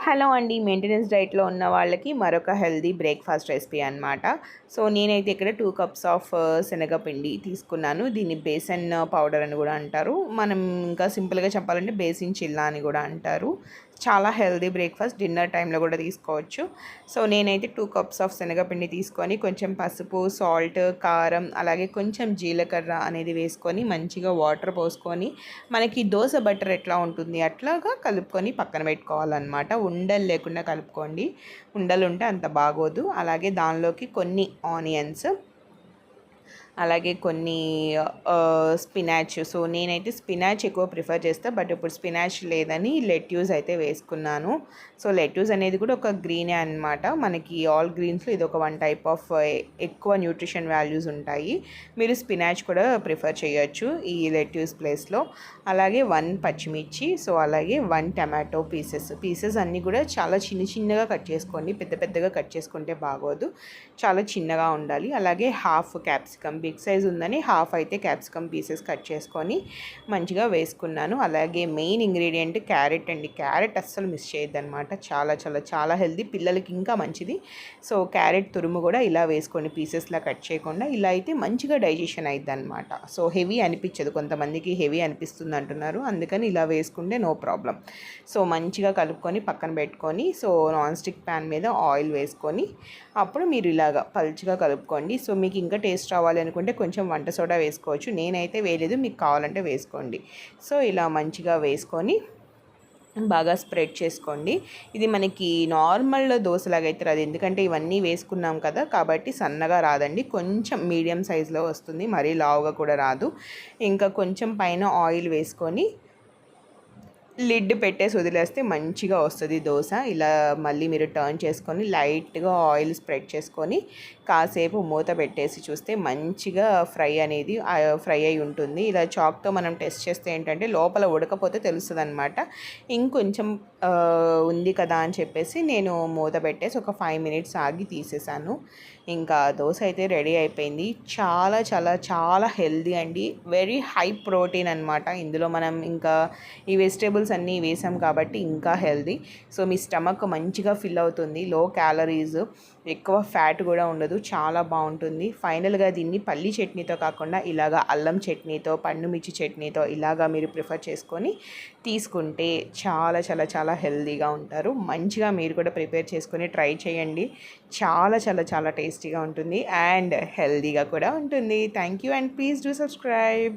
Hello అండి. Maintenance డైట్‌లో ఉన్న వాళ్ళకి మరొక హెల్తీ బ్రేక్‌ఫాస్ట్ రెసిపీ అనమాట. సో, నేనైతే ఇక్కడ 2 కప్స్ ఆఫ్ శనగపిండి తీసుకున్నాను. దీన్ని బేసన్ పౌడర్ అని గూడా అంటారు. మనం ఇంకా సింపుల్‌గా చెప్పాలంటే బేసిన్ చిల్లా అని గూడా అంటారు. చాలా హెల్తీ బ్రేక్‌ఫాస్ట్ డిన్నర్ టైంలో గూడా తీసుకోవచ్చు. సో, నేనైతే 2 కప్స్ ఆఫ్ శనగపిండి తీసుకొని కొంచెం పసుపు, సాల్ట్, కారం అలాగే కొంచెం జీలకర్ర అనేది వేసుకొని మంచిగా వాటర్ పోసుకొని మనకి దోస బటర్ ఎట్లా ఉంటుంది అట్లాగా కలుపుకొని పక్కన పెట్టుకోవాలన్నమాట. ఉండలు లేకుండా కలుపుకోండి. ఉండలు ఉంటే అంత బాగోదు. అలాగే దానిలోకి కొన్ని ఆనియన్స్, అలాగే కొన్ని స్పినాచ్. సో, నేనైతే స్పినాచ్ ఎక్కువ ప్రిఫర్ చేస్తాను. బట్ ఇప్పుడు స్పినాచ్ లేదని లెట్యూస్ అయితే వేసుకున్నాను. సో, లెట్యూస్ అనేది కూడా ఒక గ్రీనే అనమాట. మనకి ఆల్ గ్రీన్స్లో ఇది ఒక వన్ టైప్ ఆఫ్ ఎక్కువ న్యూట్రిషన్ వాల్యూస్ ఉంటాయి. మీరు స్పినాచ్ కూడా ప్రిఫర్ చేయొచ్చు ఈ లెట్యూస్ ప్లేస్లో. అలాగే 1 పచ్చిమిర్చి, సో అలాగే 1 టమాటో పీసెస్ అన్నీ కూడా చాలా చిన్నగా కట్ చేసుకోండి. పెద్ద పెద్దగా కట్ చేసుకుంటే బాగోదు. చాలా చిన్నగా ఉండాలి. అలాగే హాఫ్ క్యాప్సికమ్, బిగ్ సైజ్ ఉందని హాఫ్ అయితే క్యాప్సికమ్ పీసెస్ కట్ చేసుకొని మంచిగా వేసుకున్నాను. అలాగే మెయిన్ ఇంగ్రీడియంట్ క్యారెట్ అండి. క్యారెట్ అస్సలు మిస్ చేయొద్దనమాట. చాలా హెల్తీ, పిల్లలకి ఇంకా మంచిది. సో, క్యారెట్ తురుము కూడా ఇలా వేసుకోండి, పీసెస్లా కట్ చేయకుండా. ఇలా అయితే మంచిగా డైజెషన్ అయిద్ది అనమాట. సో, హెవీ అనిపించదు. కొంతమందికి హెవీ అనిపిస్తుంది అంటున్నారు, అందుకని ఇలా వేసుకుంటే నో ప్రాబ్లం. సో, మంచిగా కలుపుకొని పక్కన పెట్టుకొని, సో నాన్ స్టిక్ ప్యాన్ మీద ఆయిల్ వేసుకొని అప్పుడు మీరు ఇలాగా పలుచగా కలుపుకోండి. సో, మీకు ఇంకా టేస్ట్ రావాలి అనుకుంటే కొంచెం వంట సోడా వేసుకోవచ్చు. నేనైతే వేయలేదు, మీకు కావాలంటే వేసుకోండి. సో, ఇలా మంచిగా వేసుకొని బాగా స్ప్రెడ్ చేసుకోండి. ఇది మనకి నార్మల్ దోశలాగా అయితే రాదు, ఎందుకంటే ఇవన్నీ వేసుకున్నాం కదా, కాబట్టి సన్నగా రాదండి. కొంచెం మీడియం సైజులో వస్తుంది, మరీ లావుగా కూడా రాదు. ఇంకా కొంచెం పైన ఆయిల్ వేసుకొని లిడ్ పెట్టేసి వదిలేస్తే మంచిగా వస్తుంది దోశ. ఇలా మళ్ళీ మీరు టర్న్ చేసుకొని లైట్గా ఆయిల్ స్ప్రెడ్ చేసుకొని కాసేపు మూత పెట్టేసి చూస్తే మంచిగా ఫ్రై అయి ఉంటుంది. ఇలా చాక్తో మనం టెస్ట్ చేస్తే ఏంటంటే లోపల ఉడకపోతే తెలుస్తుంది అనమాట. ఇంకొంచెం ఉంది కదా అని చెప్పేసి నేను మూత పెట్టేసి ఒక 5 మినిట్స్ ఆగి తీసేసాను. ఇంకా దోశ అయితే రెడీ అయిపోయింది. చాలా హెల్దీ అండి. వెరీ హై ప్రోటీన్ అనమాట. ఇందులో మనం ఇంకా ఈ వెజిటేబుల్స్ అన్నీ వేసాం కాబట్టి ఇంకా హెల్దీ. సో, మీ స్టమక్ మంచిగా ఫిల్ అవుతుంది. లో క్యాలరీస్, ఎక్కువ ఫ్యాట్ కూడా ఉండదు. చాలా బాగుంటుంది. ఫైనల్గా దీన్ని పల్లి చట్నీతో కాకుండా ఇలాగా అల్లం చట్నీతో, పండుమిర్చి చట్నీతో ఇలాగా మీరు ప్రిఫర్ చేసుకొని తీసుకుంటే చాలా హెల్దీగా ఉంటారు. మంచిగా మీరు కూడా ప్రిపేర్ చేసుకొని ట్రై చేయండి. చాలా టేస్టీగా ఉంటుంది అండ్ హెల్దీగా కూడా ఉంటుంది. Thank you and please do subscribe.